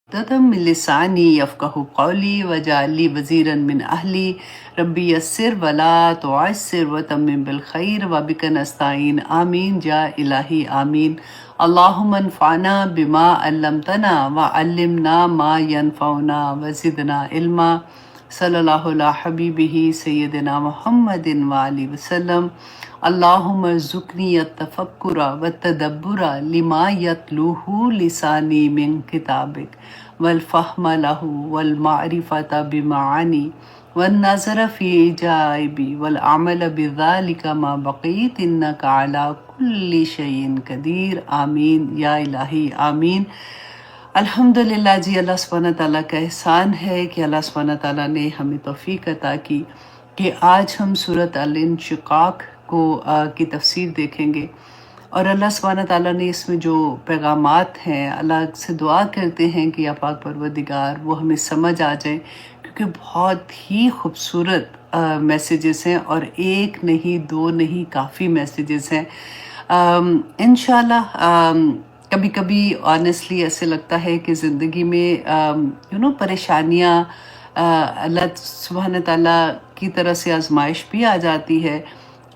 عقدۃ من لسانی یفقہوا قولی واجعل لی وزیرا من اہلی ربی یسر ولا تعسر وتمم بالخیر وبک نستعین آمین یا الہی آمین۔ اللہم انفعنا بما علمتنا وعلمنا ما ینفعنا وزدنا علما۔ صلی اللہ علی حبیبہ سیدنا محمد وآلہ وسلم۔ اللہم ارزقنی التفکر والتدبر لما یتلوہ لسانی من کتابک والفہم لہ والمعرفۃ بمعانی والنظر فی عجائبی والعمل بذلک ما بقیت انک علی کل شیء قدیر آمین یا الہی آمین۔ الحمدللہ جی، اللہ سبحانہ تعالیٰ کا احسان ہے کہ اللہ سبحانہ تعالیٰ نے ہمیں توفیق عطا کی کہ آج ہم سورۃ الانشقاق کی تفسیر دیکھیں گے، اور اللہ سبحانہ تعالیٰ نے اس میں جو پیغامات ہیں، اللہ سے دعا کرتے ہیں کہ یا پاک پروردگار وہ ہمیں سمجھ آ جائیں، کیونکہ بہت ہی خوبصورت میسیجز ہیں، اور ایک نہیں دو نہیں، کافی میسیجز ہیں۔ انشاءاللہ کبھی کبھی آنیسٹلی ایسے لگتا ہے کہ زندگی میں پریشانیاں اللہ سبحانہ تعالیٰ کی طرح سے آزمائش بھی آ جاتی ہے،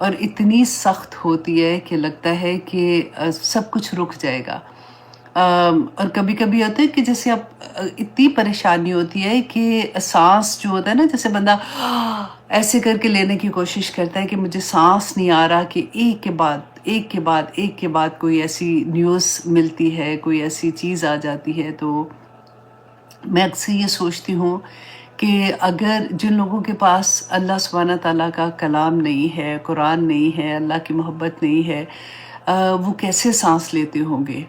اور اتنی سخت ہوتی ہے کہ لگتا ہے کہ سب کچھ رک جائے گا۔ اور کبھی کبھی ہوتا ہے کہ جیسے اب اتنی پریشانی ہوتی ہے کہ سانس جو ہوتا ہے نا، جیسے بندہ ایسے کر کے لینے کی کوشش کرتا ہے کہ مجھے سانس نہیں آ رہا، کہ ایک کے بعد ایک کے بعد ایک کے بعد کوئی ایسی نیوز ملتی ہے، کوئی ایسی چیز آ جاتی ہے۔ تو میں اکثر یہ سوچتی ہوں کہ اگر جن لوگوں کے پاس اللہ سبحانہ تعالیٰ کا کلام نہیں ہے، قرآن نہیں ہے، اللہ کی محبت نہیں ہے، وہ کیسے سانس لیتے ہوں گے؟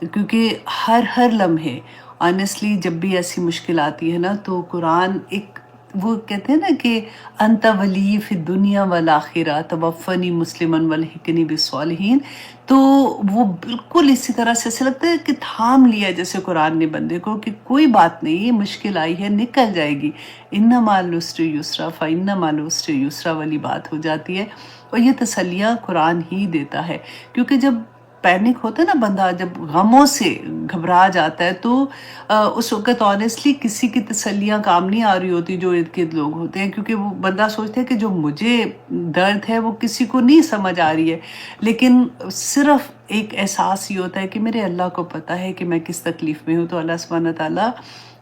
کیونکہ ہر لمحے آنیسٹلی جب بھی ایسی مشکل آتی ہے نا، تو قرآن ایک، وہ کہتے ہیں نا کہ انت ولی فی الدنیا والآخرہ توفنی مسلما والحقنی بالصالحین، تو وہ بالکل اسی طرح سے ایسے لگتا ہے کہ تھام لیا جیسے قرآن نے بندے کو، کہ کوئی بات نہیں، یہ مشکل آئی ہے نکل جائے گی، ان مع العسر یسرا فإن مع العسر یسرا والی بات ہو جاتی ہے۔ اور یہ تسلیاں قرآن ہی دیتا ہے، کیونکہ جب پینک ہوتا ہے نا بندہ، جب غموں سے گھبرا جاتا ہے، تو اس وقت آنیسٹلی کسی کی تسلیاں کام نہیں آ رہی ہوتی جو ارد گرد لوگ ہوتے ہیں، کیونکہ وہ بندہ سوچتا ہے کہ جو مجھے درد ہے وہ کسی کو نہیں سمجھ آ رہی ہے، لیکن صرف ایک احساس یہ ہوتا ہے کہ میرے اللہ کو پتہ ہے کہ میں کس تکلیف میں ہوں، تو اللہ سبحانہ تعالیٰ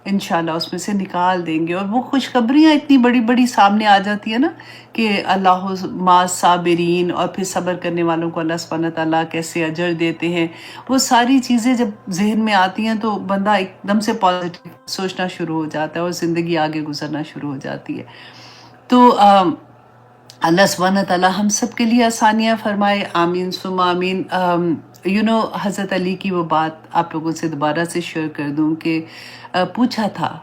انشاءاللہ اس میں سے نکال دیں گے۔ اور وہ خوشخبریاں اتنی بڑی بڑی سامنے آ جاتی ہے نا، کہ اللہ مع صابرین، اور پھر صبر کرنے والوں کو اللہ سبحانہ تعالیٰ کیسے اجر دیتے ہیں، وہ ساری چیزیں جب ذہن میں آتی ہیں تو بندہ ایک دم سے پازیٹیو سوچنا شروع ہو جاتا ہے، اور زندگی آگے گزرنا شروع ہو جاتی ہے۔ تو اللہ سبحانہ تعالیٰ ہم سب کے لیے آسانیاں فرمائے، آمین ثم آمین۔ حضرت علی کی وہ بات آپ لوگوں سے دوبارہ سے شیئر کر دوں کہ پوچھا تھا،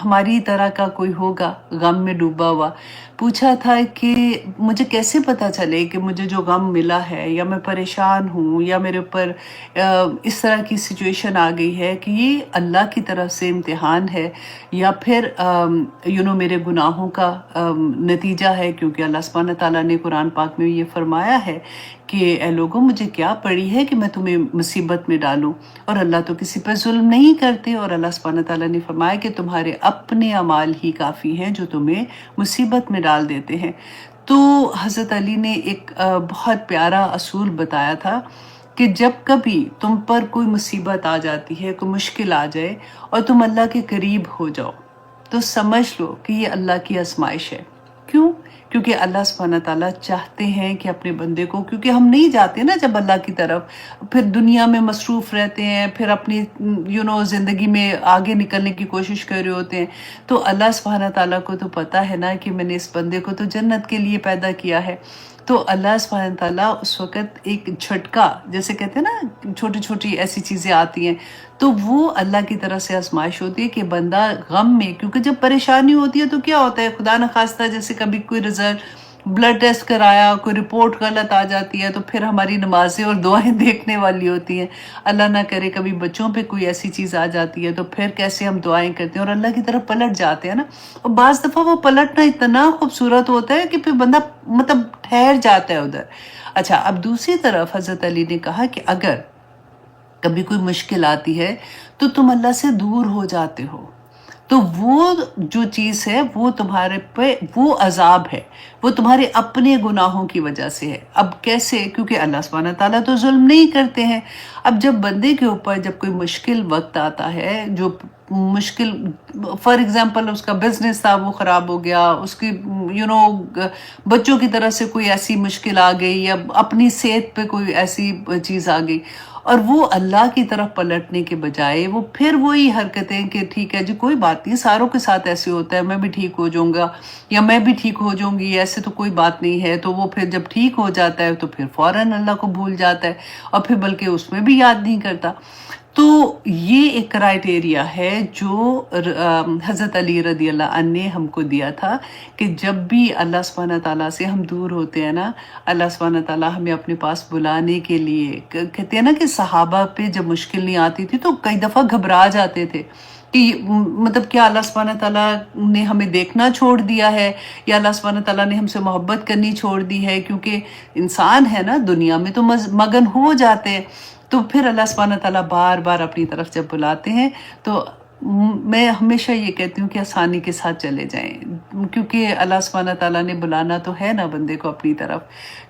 ہماری طرح کا کوئی ہوگا غم میں ڈوبا ہوا، پوچھا تھا کہ مجھے کیسے پتہ چلے کہ مجھے جو غم ملا ہے، یا میں پریشان ہوں، یا میرے اوپر اس طرح کی سچویشن آ گئی ہے کہ یہ اللہ کی طرف سے امتحان ہے، یا پھر میرے گناہوں کا نتیجہ ہے، کیونکہ اللہ سبحانہ تعالیٰ نے قرآن پاک میں یہ فرمایا ہے کہ اے لوگوں، مجھے کیا پڑی ہے کہ میں تمہیں مصیبت میں ڈالوں، اور اللہ تو کسی پر ظلم نہیں کرتے، اور اللہ سبحانہ تعالیٰ نے فرمایا کہ تمہارے اپنے اعمال ہی کافی ہیں جو تمہیں مصیبت میں ڈال دیتے ہیں۔ تو حضرت علی نے ایک بہت پیارا اصول بتایا تھا کہ جب کبھی تم پر کوئی مصیبت آ جاتی ہے، کوئی مشکل آ جائے، اور تم اللہ کے قریب ہو جاؤ، تو سمجھ لو کہ یہ اللہ کی آزمائش ہے۔ کیوں؟ کیونکہ اللہ سبحانہ تعالیٰ چاہتے ہیں کہ اپنے بندے کو، کیونکہ ہم نہیں جاتے نا جب اللہ کی طرف، پھر دنیا میں مصروف رہتے ہیں، پھر اپنی زندگی میں آگے نکلنے کی کوشش کر رہے ہوتے ہیں، تو اللہ سبحانہ تعالیٰ کو تو پتہ ہے نا کہ میں نے اس بندے کو تو جنت کے لیے پیدا کیا ہے۔ تو اللہ سبحانہ تعالیٰ اس وقت ایک جھٹکا، جیسے کہتے ہیں نا چھوٹی چھوٹی ایسی چیزیں آتی ہیں، تو وہ اللہ کی طرف سے آزمائش ہوتی ہے کہ بندہ غم میں، کیونکہ جب پریشانی ہوتی ہے تو کیا ہوتا ہے، خدا نخواستہ جیسے کبھی کوئی رزلٹ، بلڈ ٹیسٹ کرایا، کوئی رپورٹ غلط آ جاتی ہے، تو پھر ہماری نمازیں اور دعائیں دیکھنے والی ہوتی ہیں۔ اللہ نہ کرے کبھی بچوں پہ کوئی ایسی چیز آ جاتی ہے، تو پھر کیسے ہم دعائیں کرتے ہیں اور اللہ کی طرف پلٹ جاتے ہیں نا، اور بعض دفعہ وہ پلٹنا اتنا خوبصورت ہوتا ہے کہ پھر بندہ مطلب ٹھہر جاتا ہے ادھر۔ اچھا، اب دوسری طرف حضرت علی نے کہا کہ اگر کبھی کوئی مشکل آتی ہے تو تم اللہ سے دور ہو جاتے ہو، تو وہ جو چیز ہے وہ تمہارے پہ وہ عذاب ہے، وہ تمہارے اپنے گناہوں کی وجہ سے ہے۔ اب کیسے؟ کیونکہ اللہ سبحانہ تعالیٰ تو ظلم نہیں کرتے ہیں۔ اب جب بندے کے اوپر جب کوئی مشکل وقت آتا ہے، جو مشکل، فار ایگزامپل اس کا بزنس تھا وہ خراب ہو گیا، اس کی بچوں کی طرف سے کوئی ایسی مشکل آ گئی، یا اپنی صحت پہ کوئی ایسی چیز آ گئی، اور وہ اللہ کی طرف پلٹنے کے بجائے وہ پھر وہی حرکتیں کہ ٹھیک ہے جی کوئی بات نہیں، ساروں کے ساتھ ایسے ہوتا ہے، میں بھی ٹھیک ہو جاؤں گا یا میں بھی ٹھیک ہو جاؤں گی، ایسے تو کوئی بات نہیں ہے، تو وہ پھر جب ٹھیک ہو جاتا ہے تو پھر فوراً اللہ کو بھول جاتا ہے، اور پھر بلکہ اس میں بھی یاد نہیں کرتا۔ تو یہ ایک کرائٹیریا ہے جو حضرت علی رضی اللہ عنہ نے ہم کو دیا تھا، کہ جب بھی اللہ سبحانہ تعالیٰ سے ہم دور ہوتے ہیں نا، اللہ سبحانہ تعالیٰ ہمیں اپنے پاس بلانے کے لیے، کہتے ہیں نا کہ صحابہ پہ جب مشکل نہیں آتی تھی تو کئی دفعہ گھبرا جاتے تھے کہ مطلب کیا اللہ سبحانہ تعالیٰ نے ہمیں دیکھنا چھوڑ دیا ہے، یا اللہ سبحانہ تعالیٰ نے ہم سے محبت کرنی چھوڑ دی ہے، کیونکہ انسان ہے نا دنیا میں تو مگن ہو جاتے ہیں۔ تو پھر اللہ سبحانہ تعالیٰ بار بار اپنی طرف جب بلاتے ہیں تو میں ہمیشہ یہ کہتی ہوں کہ آسانی کے ساتھ چلے جائیں، کیونکہ اللہ سبحانہ تعالیٰ نے بلانا تو ہے نا بندے کو اپنی طرف،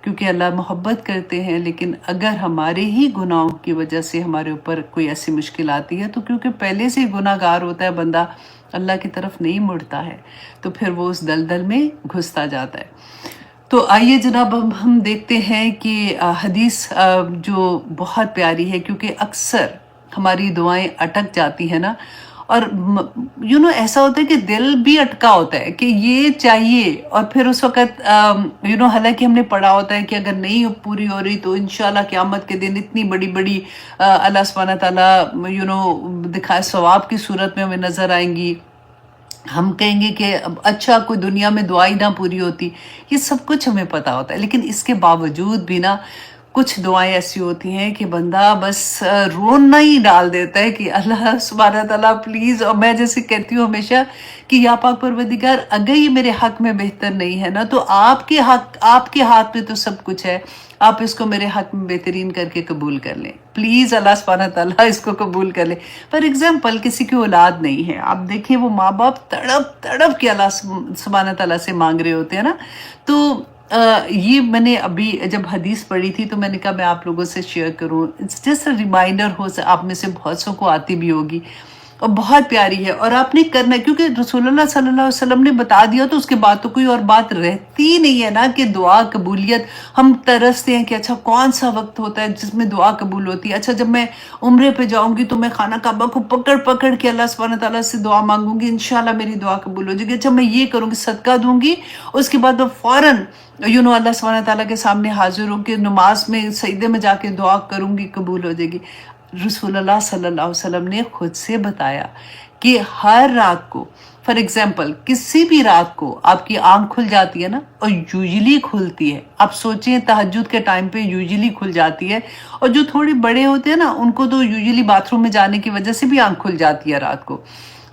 کیونکہ اللہ محبت کرتے ہیں، لیکن اگر ہمارے ہی گناہوں کی وجہ سے ہمارے اوپر کوئی ایسی مشکل آتی ہے تو کیونکہ پہلے سے ہی گناہ گار ہوتا ہے بندہ، اللہ کی طرف نہیں مڑتا ہے، تو پھر وہ اس دلدل میں گھستا جاتا ہے۔ تو آئیے جناب ہم دیکھتے ہیں کہ حدیث جو بہت پیاری ہے، کیونکہ اکثر ہماری دعائیں اٹک جاتی ہیں نا، اور ایسا ہوتا ہے کہ دل بھی اٹکا ہوتا ہے کہ یہ چاہیے، اور پھر اس وقت حالانکہ ہم نے پڑھا ہوتا ہے کہ اگر نہیں پوری ہو رہی تو انشاءاللہ قیامت کے دن اتنی بڑی بڑی اللہ سبحانہ تعالیٰ دکھائے ثواب کی صورت میں ہمیں نظر آئیں گی، ہم کہیں گے کہ اچھا کوئی دنیا میں دعائی نہ پوری ہوتی، یہ سب کچھ ہمیں پتہ ہوتا ہے، لیکن اس کے باوجود بھی نا کچھ دعائیں ایسی ہوتی ہیں کہ بندہ بس رونا ہی ڈال دیتا ہے کہ اللہ سبحانہ تعالیٰ پلیز، اور میں جیسے کہتی ہوں ہمیشہ کہ یا پاک پروردگار اگر یہ میرے حق میں بہتر نہیں ہے نا تو آپ کے ہاتھ میں تو سب کچھ ہے، آپ اس کو میرے حق میں بہترین کر کے قبول کر لیں پلیز، اللہ سبحانہ تعالیٰ اس کو قبول کر لیں۔ فار ایگزامپل کسی کی اولاد نہیں ہے، آپ دیکھیں وہ ماں باپ تڑپ تڑپ کے اللہ سبحانہ تعالیٰ سے مانگ رہے ہوتے ہیں نا، تو یہ میں نے ابھی جب حدیث پڑھی تھی تو میں نے کہا میں آپ لوگوں سے شیئر کروں، اٹس جسٹ اے ریمائنڈر، آپ میں سے بہت سو کو آتی بھی ہوگی، اور بہت پیاری ہے، اور آپ نے کرنا ہے، کیونکہ رسول اللہ صلی اللہ علیہ وسلم نے بتا دیا تو اس کے بعد تو کوئی اور بات رہتی نہیں ہے نا کہ دعا قبولیت، ہم ترستے ہیں کہ اچھا کون سا وقت ہوتا ہے جس میں دعا قبول ہوتی ہے، اچھا جب میں عمرے پہ جاؤں گی تو میں خانہ کعبہ کو پکڑ پکڑ کے اللہ سبحانہ تعالیٰ سے دعا مانگوں گی، انشاءاللہ میری دعا قبول ہو جائے گی، اچھا میں یہ کروں گی صدقہ دوں گی، اس کے بعد میں فوراً اللہ سبحانہ تعالیٰ کے سامنے حاضر ہوں کہ نماز میں سجدے میں جا کے دعا کروں گی، قبول ہو جائے گی۔ رسول اللہ صلی اللہ علیہ وسلم نے خود سے بتایا کہ ہر رات کو، فار ایگزامپل کسی بھی رات کو آپ کی آنکھ کھل جاتی ہے نا، اور یوزلی کھلتی ہے، آپ سوچیں تہجد کے ٹائم پہ یوزلی کھل جاتی ہے، اور جو تھوڑے بڑے ہوتے ہیں نا ان کو تو یوزلی باتھ روم میں جانے کی وجہ سے بھی آنکھ کھل جاتی ہے رات کو،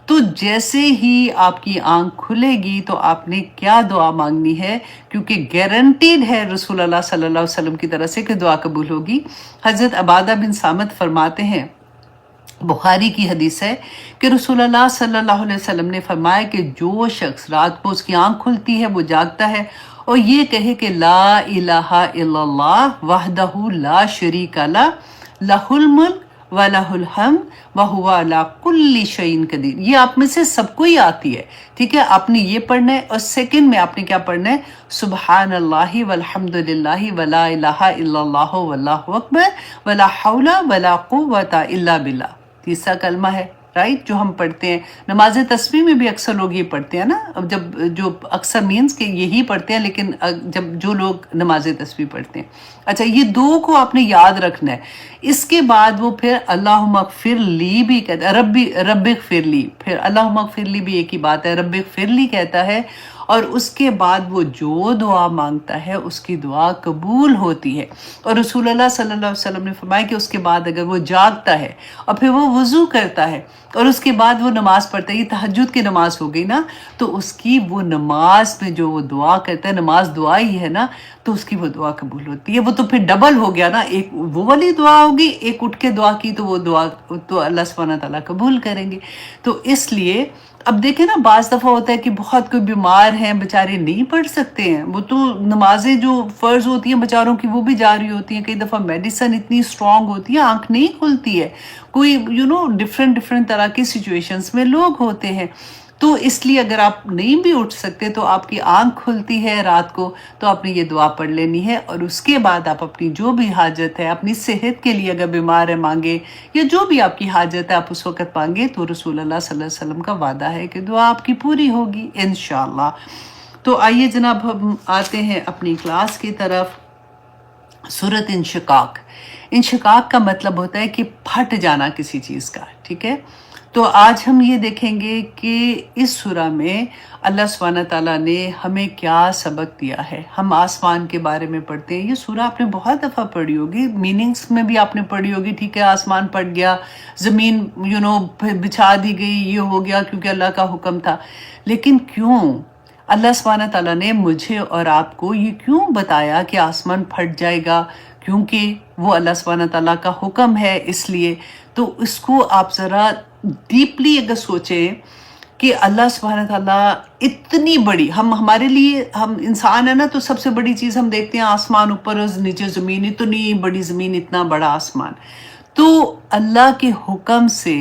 تو جیسے ہی آپ کی آنکھ کھلے گی تو آپ نے کیا دعا مانگنی ہے، کیونکہ گارنٹیڈ ہے رسول اللہ صلی اللہ علیہ وسلم کی طرف سے کہ دعا قبول ہوگی۔ حضرت عبادہ بن صامت فرماتے ہیں، بخاری کی حدیث ہے کہ رسول اللہ صلی اللہ علیہ وسلم نے فرمایا کہ جو شخص رات کو اس کی آنکھ کھلتی ہے وہ جاگتا ہے اور یہ کہے کہ لا الہ الا اللہ وحدہ لا شریک لہ لہ الملک وَلَهُ الْحَمْدُ وَهُوَ عَلَىٰ كُلِّ شَيْءٍ قَدِيرٌ، یہ آپ میں سے سب کو ہی آتی ہے، ٹھیک ہے، آپ نے یہ پڑھنا ہے، اور سیکنڈ میں آپ نے کیا پڑھنا ہے، سبحان اللہ والحمد للہ ولا الہ الا اللہ واللہ اکبر ولا حول ولا قوت الا باللہ، تیسرا کلمہ ہے، رائٹ، جو ہم پڑھتے ہیں نماز تسبیح میں بھی اکثر لوگ یہ پڑھتے ہیں نا، جب جو اکثر مینس کہ یہی پڑھتے ہیں، لیکن جب جو لوگ نماز تسبیح پڑھتے ہیں، اچھا یہ دو کو آپ نے یاد رکھنا ہے، اس کے بعد وہ پھر اللہم اغفر لی بھی کہتا ہے، رب اغفر لی، پھر اللہم اغفر لی بھی ایک ہی بات ہے، رب اغفر لی کہتا ہے، اور اس کے بعد وہ جو دعا مانگتا ہے اس کی دعا قبول ہوتی ہے، اور رسول اللہ صلی اللہ علیہ وسلم نے فرمایا کہ اس کے بعد اگر وہ جاگتا ہے اور پھر وہ وضو کرتا ہے اور اس کے بعد وہ نماز پڑھتا ہے، یہ تہجد کی نماز ہو گئی نا، تو اس کی وہ نماز میں جو وہ دعا کرتا ہے، نماز دعا ہی ہے نا، تو اس کی وہ دعا قبول ہوتی ہے. وہ تو پھر ڈبل ہو گیا نا، ایک وہ والی دعا ہوگی، ایک اٹھ کے دعا کی تو وہ دعا تو اللہ سبحانہ تعالیٰ قبول کریں گے. تو اس لیے اب دیکھیں نا، بعض دفعہ ہوتا ہے کہ بہت کوئی بیمار ہیں بیچارے نہیں پڑھ سکتے ہیں، وہ تو نمازیں جو فرض ہوتی ہیں بیچاروں کی وہ بھی جاری ہوتی ہیں. کئی دفعہ میڈیسن اتنی اسٹرانگ ہوتی ہے، آنکھ نہیں کھلتی ہے، کوئی ڈفرینٹ طرح کی سچویشنز میں لوگ ہوتے ہیں. تو اس لیے اگر آپ نہیں بھی اٹھ سکتے تو آپ کی آنکھ کھلتی ہے رات کو تو آپ نے یہ دعا پڑھ لینی ہے، اور اس کے بعد آپ اپنی جو بھی حاجت ہے، اپنی صحت کے لیے اگر بیمار ہے مانگے، یا جو بھی آپ کی حاجت ہے آپ اس وقت مانگے، تو رسول اللہ صلی اللہ علیہ وسلم کا وعدہ ہے کہ دعا آپ کی پوری ہوگی انشاءاللہ. تو آئیے جناب ہم آتے ہیں اپنی کلاس کی طرف. سورۃ انشقاق. انشقاق کا مطلب ہوتا ہے کہ پھٹ جانا کسی چیز کا، ٹھیک ہے. تو آج ہم یہ دیکھیں گے کہ اس سورہ میں اللہ سبحانہ تعالیٰ نے ہمیں کیا سبق دیا ہے. ہم آسمان کے بارے میں پڑھتے ہیں، یہ سورہ آپ نے بہت دفعہ پڑھی ہوگی، میننگز میں بھی آپ نے پڑھی ہوگی. ٹھیک ہے، آسمان پھٹ گیا، زمین بچھا دی گئی، یہ ہو گیا کیونکہ اللہ کا حکم تھا. لیکن کیوں اللہ سبحانہ تعالیٰ نے مجھے اور آپ کو یہ کیوں بتایا کہ آسمان پھٹ جائے گا؟ کیونکہ وہ اللہ سبحانہ تعالیٰ کا حکم ہے، اس لیے. تو اس کو آپ ذرا ڈیپلی اگر سوچیں کہ اللہ سبحانہ تعالیٰ اتنی بڑی، ہمارے لیے، ہم انسان ہیں نا، تو سب سے بڑی چیز ہم دیکھتے ہیں آسمان اوپر اور نیچے زمین، اتنی بڑی زمین، اتنا بڑا آسمان. تو اللہ کے حکم سے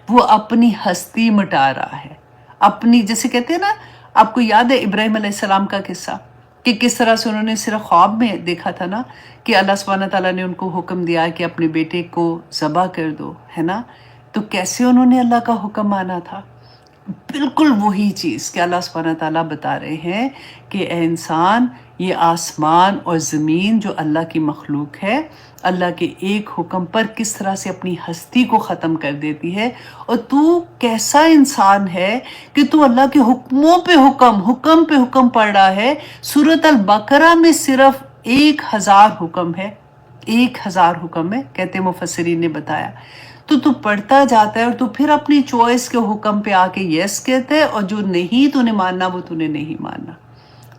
وہ اپنی ہستی مٹا رہا ہے، اپنی، جیسے کہتے ہیں نا، آپ کو یاد ہے ابراہیم علیہ السلام کا قصہ کہ کس طرح سے انہوں نے صرف خواب میں دیکھا تھا نا کہ اللہ سبحانہ تعالیٰ نے ان کو حکم دیا کہ اپنے بیٹے کو ذبح کر دو، ہے نا. تو کیسے انہوں نے اللہ کا حکم مانا تھا. بالکل وہی چیز کہ اللہ سبحانہ تعالیٰ بتا رہے ہیں کہ اے انسان، یہ آسمان اور زمین جو اللہ کی مخلوق ہے، اللہ کے ایک حکم پر کس طرح سے اپنی ہستی کو ختم کر دیتی ہے. اور تو کیسا انسان ہے کہ تو اللہ کے حکموں پہ حکم پہ حکم پڑھ رہا ہے. سورۃ البقرہ میں صرف 1000 حکم ہے، 1000 حکم ہے، کہتے مفسرین نے بتایا. تو پڑھتا جاتا ہے اور تو پھر اپنی چوائس کے حکم پہ آ کے یس کہتا ہے، اور جو نہیں تو نے ماننا وہ تو نے نہیں ماننا.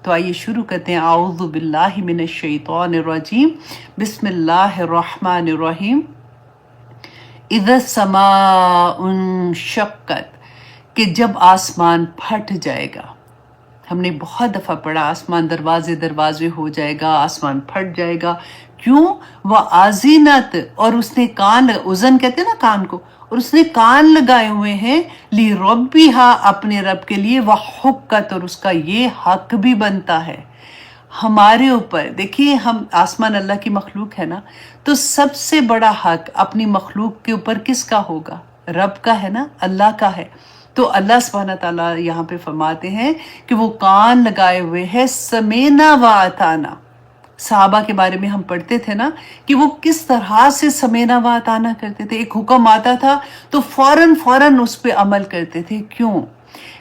تو آئیے شروع کرتے ہیں. اعوذ باللہ من الشیطان الرجیم، بسم اللہ الرحمن الرحیم. اذا السماء انشقت، کہ جب آسمان پھٹ جائے گا. ہم نے بہت دفعہ پڑھا آسمان دروازے ہو جائے گا، آسمان پھٹ جائے گا. کیوں؟ وہ آزینت، اور اس نے کان، اذن کہتے ہیں نا کان کو، اور اس نے کان لگائے ہوئے ہیں لی ربیہا، اپنے رب کے لیے، وہ حقت، اور اس کا یہ حق بھی بنتا ہے ہمارے اوپر. دیکھیے، ہم آسمان اللہ کی مخلوق ہے نا، تو سب سے بڑا حق اپنی مخلوق کے اوپر کس کا ہوگا؟ رب کا ہے نا، اللہ کا ہے. تو اللہ سبحانہ تعالیٰ یہاں پہ فرماتے ہیں کہ وہ کان لگائے ہوئے ہیں، سمینا و اطانا. صحابہ کے بارے میں ہم پڑھتے تھے نا کہ وہ کس طرح سے سمینا و اطانا کرتے تھے. ایک حکم آتا تھا تو فوراً اس پہ عمل کرتے تھے. کیوں؟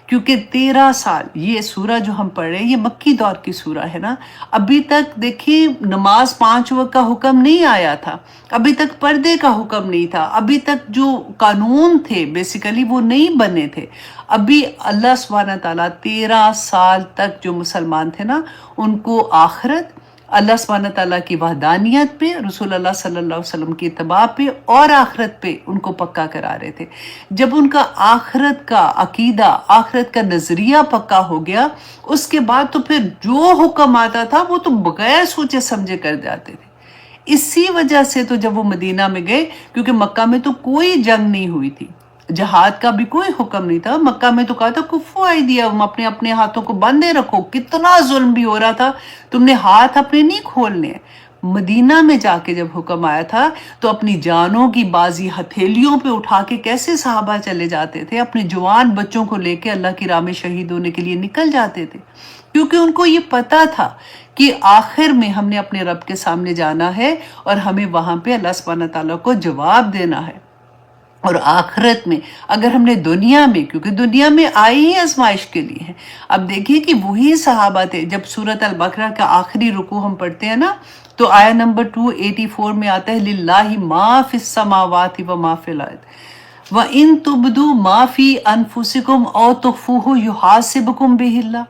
کیونکہ 13 سال، یہ سورہ جو ہم پڑھ رہے ہیں یہ مکی دور کی سورہ ہے نا. ابھی تک دیکھیں نماز 5 وقت کا حکم نہیں آیا تھا، ابھی تک پردے کا حکم نہیں تھا، ابھی تک جو قانون تھے بیسیکلی وہ نہیں بنے تھے. ابھی اللہ سبحانہ تعالیٰ 13 سال تک جو مسلمان تھے نا، ان کو آخرت، اللہ سبحانہ تعالیٰ کی وحدانیت پہ، رسول اللہ صلی اللہ علیہ وسلم کی اتباع پہ اور آخرت پہ ان کو پکا کرا رہے تھے. جب ان کا آخرت کا عقیدہ، آخرت کا نظریہ پکا ہو گیا، اس کے بعد تو پھر جو حکم آتا تھا وہ تو بغیر سوچے سمجھے کر جاتے تھے. اسی وجہ سے تو جب وہ مدینہ میں گئے، کیونکہ مکہ میں تو کوئی جنگ نہیں ہوئی تھی، جہاد کا بھی کوئی حکم نہیں تھا. مکہ میں تو کہا تھا کفو ایدیہم، اپنے ہاتھوں کو باندھے رکھو. کتنا ظلم بھی ہو رہا تھا، تم نے ہاتھ اپنے نہیں کھولنے. مدینہ میں جا کے جب حکم آیا تھا تو اپنی جانوں کی بازی ہتھیلیوں پہ اٹھا کے کیسے صحابہ چلے جاتے تھے، اپنے جوان بچوں کو لے کے اللہ کی راہ میں شہید ہونے کے لیے نکل جاتے تھے. کیونکہ ان کو یہ پتا تھا کہ آخر میں ہم نے اپنے رب کے سامنے جانا ہے اور ہمیں وہاں پہ اللہ سبحانہ تعالیٰ کو جواب دینا ہے. اور آخرت میں اگر ہم نے دنیا میں، کیونکہ دنیا میں آئی ہی آزمائش کے لیے ہے. اب دیکھیے کہ وہی صحابہ تھے. جب سورۃ البقرہ کا آخری رکوع ہم پڑھتے ہیں نا، تو آیت نمبر 284 میں آتا ہے للہ ما فی السماوات و ما فی الارض وَإِن تُبْدُوا مَا فِي أَنفُسِكُمْ أَوْ تُخْفُوهُ يُحَاسِبْكُم بِهِ اللَّهُ.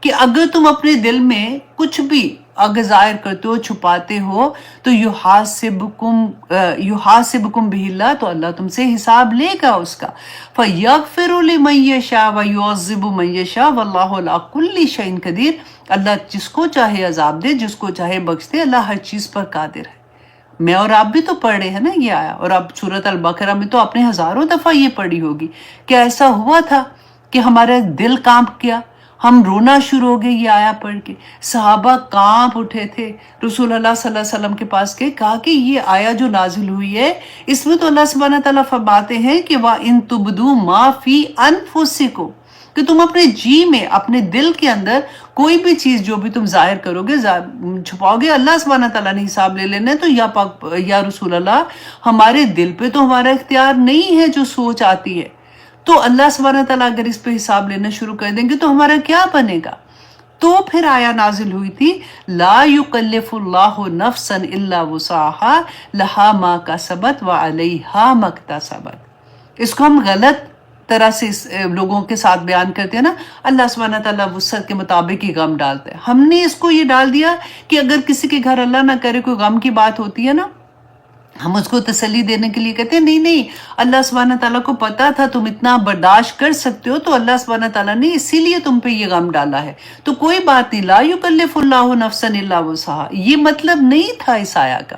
کہ اگر تم اپنے دل میں کچھ بھی اگر ظاہر کرتے ہو چھپاتے ہو تو یحاسبکم بہ اللہ، تو اللہ تم سے حساب لے گا اس کا. فیغفر لمن یشاء ویعذب من یشاء واللہ علی کل شیء قدیر. اللہ جس کو چاہے عذاب دے، جس کو چاہے بخش دے، اللہ ہر چیز پر قادر ہے. میں اور آپ بھی تو پڑھ رہے ہیں نا یہ آیا، اور اب سورۃ البقرہ میں تو آپ نے ہزاروں دفعہ یہ پڑھی ہوگی کہ ایسا ہوا تھا کہ ہمارا دل کانپ گیا، ہم رونا شروع ہو گئے یہ آیا پڑھ کے. صحابہ کانپ اٹھے تھے، رسول اللہ صلی اللہ علیہ وسلم کے پاس گئے، کہا کہ یہ آیا جو نازل ہوئی ہے اس میں تو اللہ سبحانہ تعالیٰ فرماتے ہیں کہ وَإِن تُبْدُوا مَا فِي أَنفُسِكُمْ، کہ تم اپنے جی میں، اپنے دل کے اندر کوئی بھی چیز جو بھی تم ظاہر کرو گے، چھپاؤ گے، اللہ سبحانہ تعالیٰ نے حساب لے لینا ہے. تو یا رسول اللہ، ہمارے دل پہ تو ہمارا اختیار نہیں ہے جو سوچ آتی ہے، تو اللہ سبحانہ تعالیٰ اگر اس پہ حساب لینا شروع کر دیں گے تو ہمارا کیا بنے گا؟ تو پھر آیا نازل ہوئی تھی لا یکلف اللہ نفسا الا وسعها لہا ما کسبت وعلیہا ما اکتسبت. اس کو ہم غلط طرح سے لوگوں کے ساتھ بیان کرتے ہیں نا، اللہ سبحانہ تعالیٰ وسعت کے مطابق ہی غم ڈالتا ہے. ہم نے اس کو یہ ڈال دیا کہ اگر کسی کے گھر اللہ نہ کرے کوئی غم کی بات ہوتی ہے نا، ہم اس کو تسلی دینے کے لیے کہتے ہیں نہیں نہیں، اللہ سبحانہ تعالیٰ کو پتا تھا تم اتنا برداشت کر سکتے ہو، تو اللہ سبحانہ تعالیٰ نے اسی لیے تم پہ یہ غم ڈالا ہے، تو کوئی بات نہیں. لا یکلف اللہ نفسا الا وسعها، یہ مطلب نہیں تھا اس آیا کا.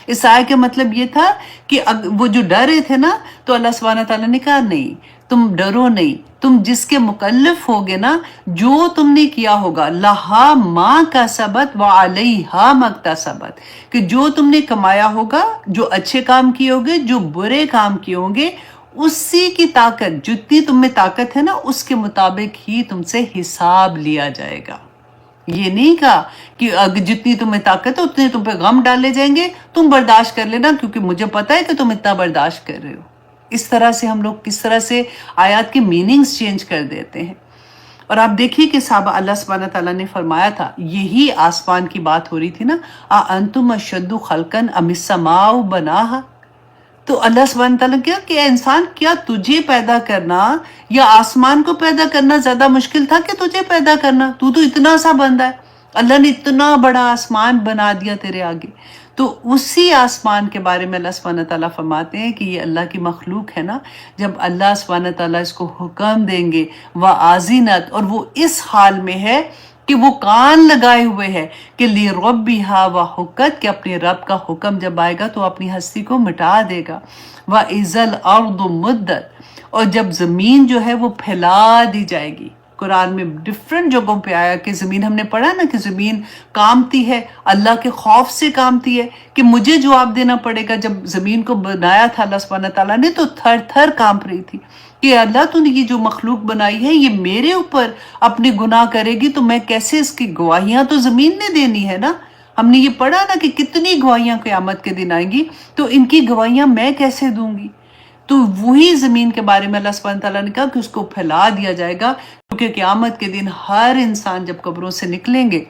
اس آیا کا مطلب یہ تھا کہ وہ جو ڈرے تھے نا، تو اللہ سبحانہ تعالیٰ نے کہا نہیں تم ڈرو نہیں، تم جس کے مکلف ہوگے نا، جو تم نے کیا ہوگا، لہا ما کسبت وعلیہا ما اکتسبت، کہ جو تم نے کمایا ہوگا، جو اچھے کام کیے ہوگے، جو برے کام کیے ہوں گے، اسی کی طاقت، جتنی تم میں طاقت ہے نا، اس کے مطابق ہی تم سے حساب لیا جائے گا. یہ نہیں کہا کہ جتنی تمہیں طاقت ہے اتنے تم پہ غم ڈالے جائیں گے، تم برداشت کر لینا کیونکہ مجھے پتا ہے کہ تم اتنا برداشت کر رہے ہو. اس طرح سے ہم لوگ کس طرح سے آیات کے میننگز چینج کر دیتے ہیں. اور آپ دیکھیے کہ صحابہ، اللہ سبحانہ تعالیٰ نے فرمایا تھا، یہی آسمان کی بات ہو رہی تھی نا، اَأَنْتُمْ أَشَدُّ خَلْقًا أَمِ السَّمَاءُ بَنَاهَا. تو اللہ سبحانہ تعالیٰ کیا کہ اے انسان، کیا تجھے پیدا کرنا یا آسمان کو پیدا کرنا زیادہ مشکل تھا کہ تجھے پیدا کرنا؟ تو اتنا سا بندہ ہے، اللہ نے اتنا بڑا آسمان بنا دیا تیرے آگے. تو اسی آسمان کے بارے میں اللہ سبحانہ تعالیٰ فرماتے ہیں کہ یہ اللہ کی مخلوق ہے نا، جب اللہ سبحانہ تعالیٰ اس کو حکم دیں گے وَآذِنَتْ، اور وہ اس حال میں ہے کہ وہ کان لگائے ہوئے ہے کہ لِرَبِّهَا وَحُقَّتْ، کہ اپنے رب کا حکم جب آئے گا تو اپنی ہستی کو مٹا دے گا. وَإِذَا الْأَرْضُ مُدَّتْ، اور جب زمین جو ہے وہ پھیلا دی جائے گی. قرآن میں ڈفرینٹ جگہوں پہ آیا کہ زمین، ہم نے پڑھا نا کہ زمین کامتی ہے، اللہ کے خوف سے کامتی ہے کہ مجھے جواب دینا پڑے گا. جب زمین کو بنایا تھا اللہ سبحانہ تعالیٰ نے تو تھر تھر کانپ رہی تھی کہ اللہ تو نے یہ جو مخلوق بنائی ہے یہ میرے اوپر اپنے گناہ کرے گی تو میں کیسے، اس کی گواہیاں تو زمین نے دینی ہے نا. ہم نے یہ پڑھا نا کہ کتنی گواہیاں قیامت کے دن آئیں گی، تو ان کی گواہیاں میں کیسے دوں گی. تو وہی زمین کے بارے میں اللہ سبحانہ تعالیٰ نے کہا کہ اس کو پھیلا دیا جائے گا، کیونکہ قیامت کے دن ہر انسان جب قبروں سے نکلیں گے،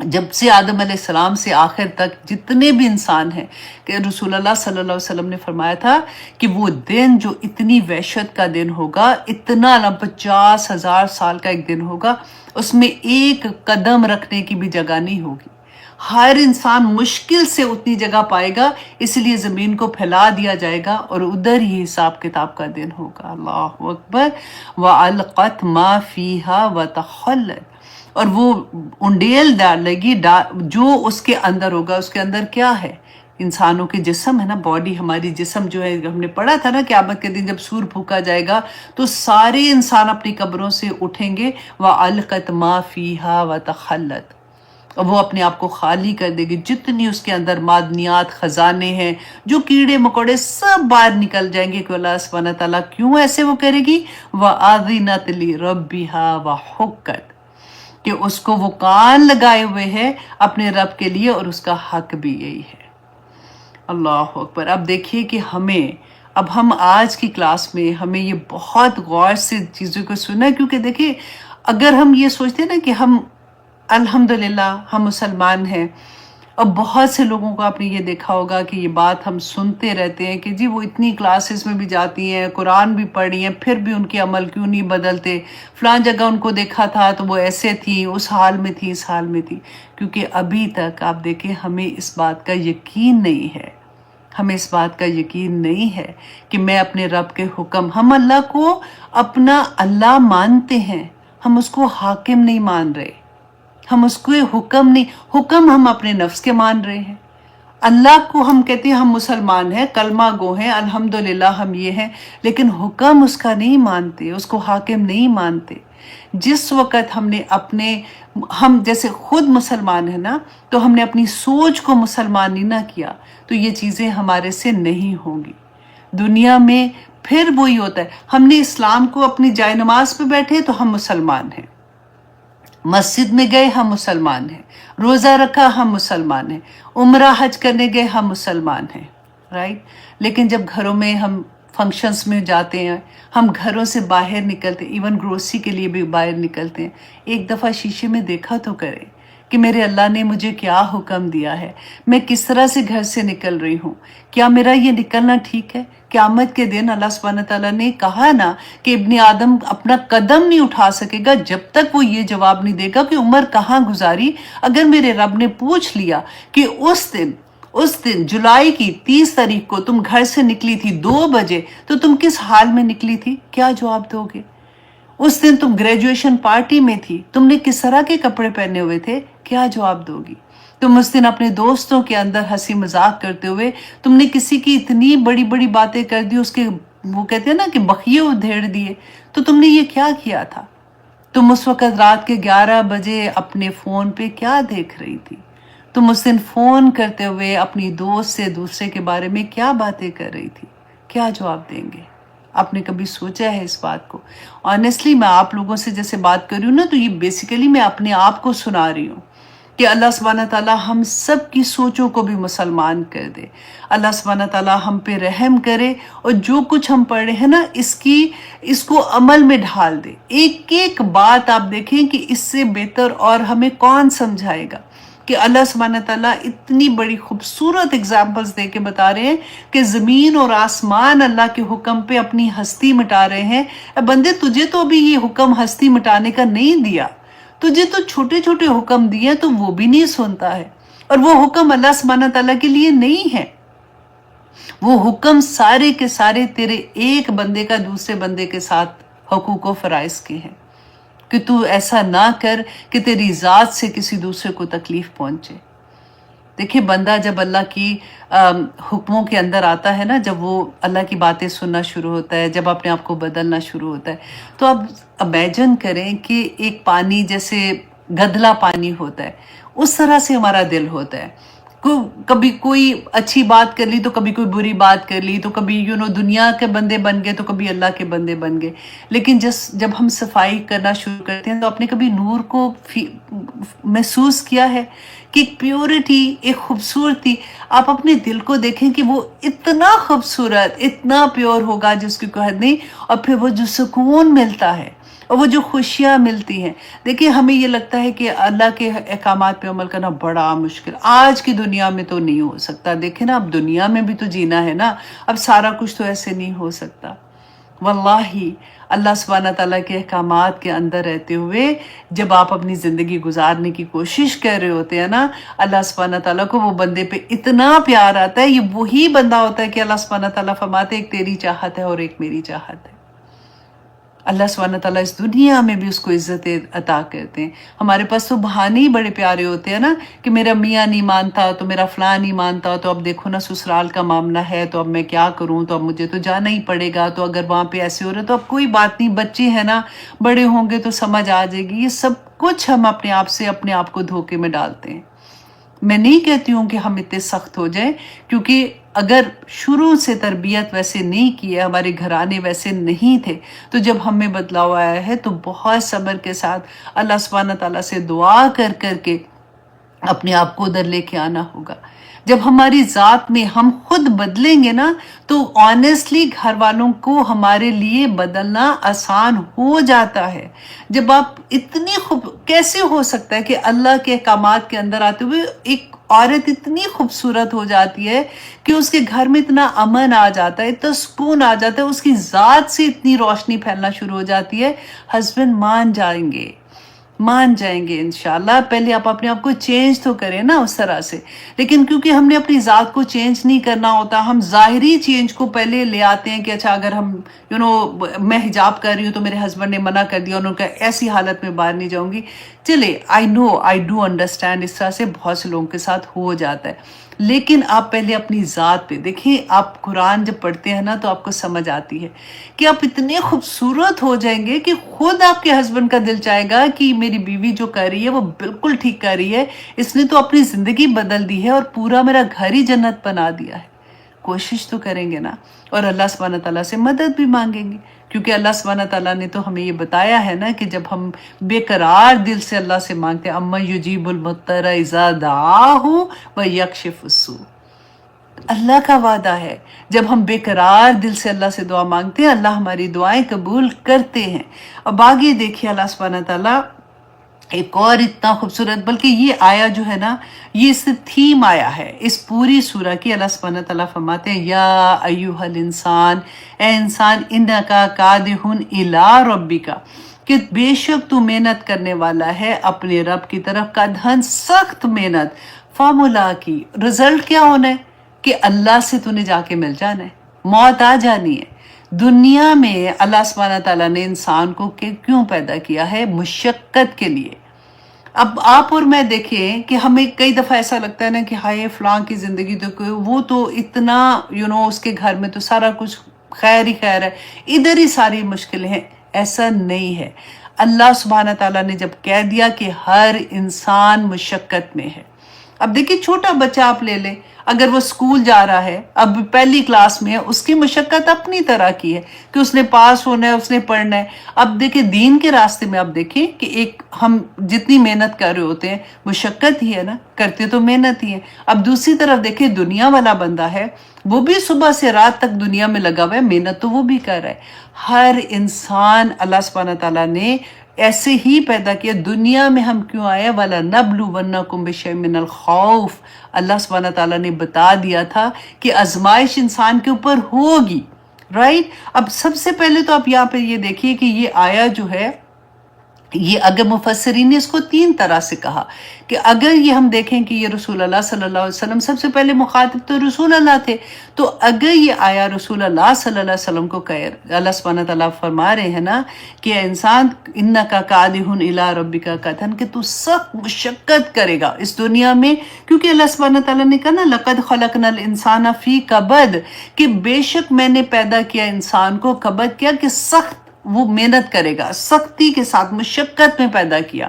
جب سے آدم علیہ السلام سے آخر تک جتنے بھی انسان ہیں، کہ رسول اللہ صلی اللہ علیہ وسلم نے فرمایا تھا کہ وہ دن جو اتنی وحشت کا دن ہوگا، اتنا 50,000 سال کا ایک دن ہوگا، اس میں ایک قدم رکھنے کی بھی جگہ نہیں ہوگی. ہر انسان مشکل سے اتنی جگہ پائے گا، اس لیے زمین کو پھیلا دیا جائے گا اور ادھر ہی حساب کتاب کا دن ہوگا. اللہ اکبر. وَأَلْقَتْ مَا فِيهَا وَتَخَلَّتْ، اور وہ انڈیل ڈالے گی جو اس کے اندر ہوگا. اس کے اندر کیا ہے؟ انسانوں کے جسم ہے نا، باڈی، ہماری جسم جو ہے، ہم نے پڑھا تھا نا قیامت کے دن جب سور پھونکا جائے گا تو سارے انسان اپنی قبروں سے اٹھیں گے. وَأَلْقَتْ مَا فِيهَا وَتَخَلَّتْ، اور وہ اپنے آپ کو خالی کر دے گی. جتنی اس کے اندر معدنیات، خزانے ہیں، جو کیڑے مکوڑے، سب باہر نکل جائیں گے کہ اللہ سبحانہ تعالیٰ کیوں ایسے وہ کرے گی. وَآذِنَتْ لِرَبِّهَا وَحُقَّتْ، کہ اس کو وہ کان لگائے ہوئے ہے اپنے رب کے لیے اور اس کا حق بھی یہی ہے. اللہ اکبر. اب دیکھیے کہ ہم آج کی کلاس میں ہمیں یہ بہت غور سے چیزوں کو سننا ہے، کیونکہ دیکھیے اگر ہم یہ سوچتے ہیں نا کہ ہم الحمدللہ ہم مسلمان ہیں اور بہت سے لوگوں کو آپ نے یہ دیکھا ہوگا کہ یہ بات ہم سنتے رہتے ہیں کہ جی وہ اتنی کلاسز میں بھی جاتی ہیں، قرآن بھی پڑھی ہیں، پھر بھی ان کے عمل کیوں نہیں بدلتے، فلاں جگہ ان کو دیکھا تھا تو وہ ایسے تھی، اس حال میں تھی، اس حال میں تھی. کیونکہ ابھی تک آپ دیکھیں ہمیں اس بات کا یقین نہیں ہے، ہمیں اس بات کا یقین نہیں ہے کہ میں اپنے رب کے حکم، ہم اللہ کو اپنا اللہ مانتے ہیں، ہم اس کو حاکم نہیں مان رہے، ہم اس کو حکم نہیں، حکم ہم اپنے نفس کے مان رہے ہیں. اللہ کو ہم کہتے ہیں ہم مسلمان ہیں، کلمہ گو ہیں، الحمدللہ ہم یہ ہیں، لیکن حکم اس کا نہیں مانتے، اس کو حاکم نہیں مانتے. جس وقت ہم نے ہم جیسے خود مسلمان ہیں نا، تو ہم نے اپنی سوچ کو مسلمان نہیں نہ کیا تو یہ چیزیں ہمارے سے نہیں ہوں گی. دنیا میں پھر وہی ہوتا ہے، ہم نے اسلام کو اپنی جائے نماز پہ بیٹھے تو ہم مسلمان ہیں، مسجد میں گئے ہم مسلمان ہیں، روزہ رکھا ہم مسلمان ہیں، عمرہ حج کرنے گئے ہم مسلمان ہیں، رائٹ. لیکن جب گھروں میں ہم فنکشنز میں جاتے ہیں، ہم گھروں سے باہر نکلتے ہیں، ایون گروسری کے لیے بھی باہر نکلتے ہیں، ایک دفعہ شیشے میں دیکھا تو کریں کہ میرے اللہ نے مجھے کیا حکم دیا ہے، میں کس طرح سے گھر سے نکل رہی ہوں، کیا میرا یہ نکلنا ٹھیک ہے؟ قیامت کے دن اللہ سبحانہ تعالیٰ نے کہا نا کہ ابن آدم اپنا قدم نہیں اٹھا سکے گا جب تک وہ یہ جواب نہیں دے گا کہ عمر کہاں گزاری. اگر میرے رب نے پوچھ لیا کہ اس دن جولائی کی 30 تاریخ کو تم گھر سے نکلی تھی 2 بجے تو تم کس حال میں نکلی تھی، کیا جواب دو گے؟ اس دن تم گریجویشن پارٹی میں تھی، تم نے کس طرح کے کپڑے پہنے ہوئے تھے، کیا جواب دو گی؟ تم اس دن اپنے دوستوں کے اندر ہنسی مذاق کرتے ہوئے تم نے کسی کی اتنی بڑی بڑی باتیں کر دی، اس کے وہ کہتے ہیں نا کہ بخیے ادھیڑ دیے، تو تم نے یہ کیا تھا؟ تم اس وقت رات کے 11 بجے اپنے فون پہ کیا دیکھ رہی تھی؟ تم اس دن فون کرتے ہوئے اپنی دوست سے دوسرے کے بارے میں کیا باتیں کر رہی تھی؟ کیا جواب دیں گے؟ آپ نے کبھی سوچا ہے اس بات کو؟ آنیسٹلی میں آپ لوگوں سے جیسے بات کر رہی ہوں نا، تو یہ بیسیکلی میں اپنے آپ کو سنا رہی ہوں کہ اللہ سبحانہ تعالیٰ ہم سب کی سوچوں کو بھی مسلمان کر دے. اللہ سبحانہ تعالیٰ ہم پہ رحم کرے اور جو کچھ ہم پڑھ رہے ہیں نا اس کو عمل میں ڈھال دے. ایک ایک بات آپ دیکھیں کہ اس سے بہتر اور ہمیں کون سمجھائے گا کہ اللہ سبحانہ تعالیٰ اتنی بڑی خوبصورت اگزامپلز دے کے بتا رہے ہیں کہ زمین اور آسمان اللہ کے حکم پہ اپنی ہستی مٹا رہے ہیں. اے بندے، تجھے تو ابھی یہ حکم ہستی مٹانے کا نہیں دیا، تجھے تو چھوٹے چھوٹے حکم دیے تو وہ بھی نہیں سنتا ہے، اور وہ حکم اللہ سبحانہ تعالیٰ کے لیے نہیں ہے. وہ حکم سارے کے سارے تیرے ایک بندے کا دوسرے بندے کے ساتھ حقوق و فرائض کے ہیں کہ تو ایسا نہ کر کہ تیری ذات سے کسی دوسرے کو تکلیف پہنچے. دیکھیں بندہ جب اللہ کی حکموں کے اندر آتا ہے نا، جب وہ اللہ کی باتیں سننا شروع ہوتا ہے، جب اپنے آپ کو بدلنا شروع ہوتا ہے، تو اب امیجن کریں کہ ایک پانی جیسے گدلا پانی ہوتا ہے، اس طرح سے ہمارا دل ہوتا ہے. کبھی کوئی اچھی بات کر لی تو کبھی کوئی بری بات کر لی، تو کبھی دنیا کے بندے بن گئے تو کبھی اللہ کے بندے بن گئے. لیکن جب ہم صفائی کرنا شروع کرتے ہیں تو آپ نے کبھی نور کو محسوس کیا ہے کہ ایک پیورٹی، ایک خوبصورتی، آپ اپنے دل کو دیکھیں کہ وہ اتنا خوبصورت، اتنا پیور ہوگا جس کی کوئی حد نہیں. اور پھر وہ جو سکون ملتا ہے اور وہ جو خوشیاں ملتی ہیں. دیکھیں ہمیں یہ لگتا ہے کہ اللہ کے احکامات پہ عمل کرنا بڑا مشکل، آج کی دنیا میں تو نہیں ہو سکتا. دیکھیں نا، اب دنیا میں بھی تو جینا ہے نا، اب سارا کچھ تو ایسے نہیں ہو سکتا. واللہ اللہ سبحانہ تعالیٰ کے احکامات کے اندر رہتے ہوئے جب آپ اپنی زندگی گزارنے کی کوشش کر رہے ہوتے ہیں نا، اللہ سبحانہ تعالیٰ کو وہ بندے پہ اتنا پیار آتا ہے. یہ وہی بندہ ہوتا ہے کہ اللہ سبحانہ تعالیٰ فرماتے ایک تیری چاہت ہے اور ایک میری چاہت ہے. اللہ سبحانہ تعالیٰ اس دنیا میں بھی اس کو عزت عطا کرتے ہیں. ہمارے پاس تو بہانے ہی بڑے پیارے ہوتے ہیں نا کہ میرا میاں نہیں مانتا تو میرا فلاں نہیں مانتا، تو اب دیکھو نا سسرال کا معاملہ ہے تو اب میں کیا کروں، تو اب مجھے تو جانا ہی پڑے گا، تو اگر وہاں پہ ایسے ہو رہا ہے تو اب کوئی بات نہیں، بچے ہیں نا، بڑے ہوں گے تو سمجھ آ جائے گی. یہ سب کچھ ہم اپنے آپ کو دھوکے میں ڈالتے ہیں. میں نہیں کہتی ہوں کہ ہم اتنے سخت ہو جائیں، کیونکہ اگر شروع سے تربیت ویسے نہیں کی ہے، ہمارے گھرانے ویسے نہیں تھے، تو جب ہمیں بدلاؤ آیا ہے تو بہت صبر کے ساتھ اللہ سبحانہ تعالیٰ سے دعا کر کے اپنے آپ کو ادھر لے کے آنا ہوگا. جب ہماری ذات میں ہم خود بدلیں گے نا تو آنیسٹلی گھر والوں کو ہمارے لیے بدلنا آسان ہو جاتا ہے. جب آپ اتنی کیسے ہو سکتا ہے کہ اللہ کے احکامات کے اندر آتے ہوئے ایک عورت اتنی خوبصورت ہو جاتی ہے کہ اس کے گھر میں اتنا امن آ جاتا ہے، اتنا سکون آ جاتا ہے، اس کی ذات سے اتنی روشنی پھیلنا شروع ہو جاتی ہے، ہسبینڈ مان جائیں گے انشاءاللہ. پہلے آپ اپنے آپ کو چینج تو کریں نا اس طرح سے. لیکن کیونکہ ہم نے اپنی ذات کو چینج نہیں کرنا ہوتا، ہم ظاہری چینج کو پہلے لے آتے ہیں کہ اچھا اگر ہم میں حجاب کر رہی ہوں تو میرے ہسبینڈ نے منع کر دیا، انہوں نے کہا ایسی حالت میں باہر نہیں جاؤں گی. چلے آئی ڈو انڈرسٹینڈ، اس طرح سے بہت سے لوگوں کے ساتھ ہو جاتا ہے. لیکن آپ پہلے اپنی ذات پہ دیکھیں. آپ قرآن جب پڑھتے ہیں نا تو آپ کو سمجھ آتی ہے کہ آپ اتنے خوبصورت ہو جائیں گے کہ خود آپ کے ہسبینڈ کا دل چاہے گا کہ میری بیوی جو کر رہی ہے وہ بالکل ٹھیک کر رہی ہے، اس نے تو اپنی زندگی بدل دی ہے اور پورا میرا گھر ہی جنت بنا دیا ہے. کوشش تو کریں گے نا، اور اللہ سبحانہ تعالیٰ سے مدد بھی مانگیں گے، کیونکہ اللہ سبحانہ تعالیٰ نے تو ہمیں یہ بتایا ہے نا کہ جب ہم بے قرار دل سے اللہ سے مانگتے ہیں، اَمَّن یُجِیبُ الْمُضْطَرَّ اِذَا دَعَاهُ وَیَکْشِفُ السُّوءَ، اللہ کا وعدہ ہے جب ہم بے قرار دل سے اللہ سے دعا مانگتے ہیں اللہ ہماری دعائیں قبول کرتے ہیں. اب آگے دیکھیے اللہ سبحانہ تعالیٰ ایک اور اتنا خوبصورت، بلکہ یہ آیا جو ہے نا یہ اس تھیم آیا ہے اس پوری سورہ کی. اللہ سبحانہ تعالیٰ فرماتے ہیں یا ایوہ الانسان، اے انسان، انکا کادح الی ربک، کہ بے شک تو محنت کرنے والا ہے اپنے رب کی طرف، کدہن سخت محنت، فارمولا کی رزلٹ کیا ہونا ہے کہ اللہ سے تو نے جا کے مل جانا ہے، موت آ جانی ہے. دنیا میں اللہ سبحانہ تعالیٰ نے انسان کو کیوں پیدا کیا ہے؟ مشقت کے لیے. اب آپ اور میں دیکھیں کہ ہمیں کئی دفعہ ایسا لگتا ہے نا کہ ہائے فلاں کی زندگی تو وہ تو اتنا اس کے گھر میں تو سارا کچھ خیر ہی خیر ہے، ادھر ہی ساری مشکلیں ہیں. ایسا نہیں ہے. اللہ سبحانہ تعالیٰ نے جب کہہ دیا کہ ہر انسان مشقت میں ہے. اب دیکھیں چھوٹا بچہ آپ لے لیں، اگر وہ اسکول جا رہا ہے، اب پہلی کلاس میں ہے، اس کی مشقت اپنی طرح کی ہے کہ اس نے پاس ہونا ہے، اس نے پڑھنا ہے. اب دیکھیں دین کے راستے میں آپ دیکھیں کہ ایک ہم جتنی محنت کر رہے ہوتے ہیں مشقت ہی ہے نا، کرتے تو محنت ہی ہے. اب دوسری طرف دیکھیں دنیا والا بندہ ہے، وہ بھی صبح سے رات تک دنیا میں لگا ہوا ہے، محنت تو وہ بھی کر رہا ہے. ہر انسان اللہ سبحانہ تعالیٰ نے ایسے ہی پیدا کیا. دنیا میں ہم کیوں آئے؟ وَلَنَبْلُوَنَّكُمْ بِشَيْءٍ مِّنَ الْخَوْفِ، اللہ سبحانہ تعالیٰ نے بتا دیا تھا کہ آزمائش انسان کے اوپر ہوگی. رائٹ. اب سب سے پہلے تو آپ یہاں پہ یہ دیکھیے کہ یہ آیا جو ہے، یہ اگر مفسرین نے اس کو تین طرح سے کہا کہ اگر یہ ہم دیکھیں کہ یہ رسول اللہ صلی اللہ علیہ وسلم، سب سے پہلے مخاطب تو رسول اللہ تھے، تو اگر یہ آیا رسول اللہ صلی اللہ علیہ وسلم کو اللہ سبحانہ تعالیٰ فرما رہے ہیں نا کہ اے انسان انکا کادح الی ربک کدحن، کہ تو سخت مشقت کرے گا اس دنیا میں، کیونکہ اللہ سبحانہ تعالیٰ نے کہا نا لقد خلقنا الانسان فی کبد، کہ بے شک میں نے پیدا کیا انسان کو کبد کیا کہ سخت وہ محنت کرے گا، سختی کے ساتھ مشقت میں پیدا کیا.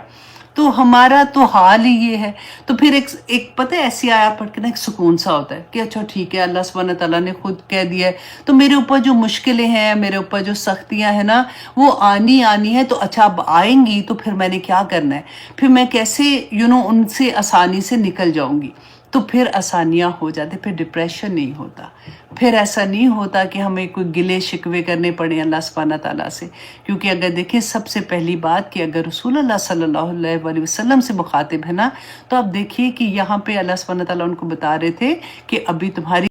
تو ہمارا تو حال ہی یہ ہے. تو پھر ایک پتہ ایسی آیات پڑھ کے نا ایک سکون سا ہوتا ہے کہ اچھا ٹھیک ہے اللہ سبحانہ تعالیٰ نے خود کہہ دیا ہے تو میرے اوپر جو مشکلیں ہیں، میرے اوپر جو سختیاں ہیں نا وہ آنی ہے. تو اچھا اب آئیں گی تو پھر میں نے کیا کرنا ہے، پھر میں کیسے ان سے آسانی سے نکل جاؤں گی. تو پھر آسانیاں ہو جاتے، پھر ڈپریشن نہیں ہوتا، پھر ایسا نہیں ہوتا کہ ہمیں کوئی گلے شکوے کرنے پڑیں اللہ سبحانہ تعالیٰ سے. کیونکہ اگر دیکھیں سب سے پہلی بات کہ اگر رسول اللہ صلی اللہ علیہ وسلم سے مخاطب ہے نا، تو آپ دیکھیے کہ یہاں پہ اللہ سبحانہ تعالیٰ ان کو بتا رہے تھے کہ ابھی تمہاری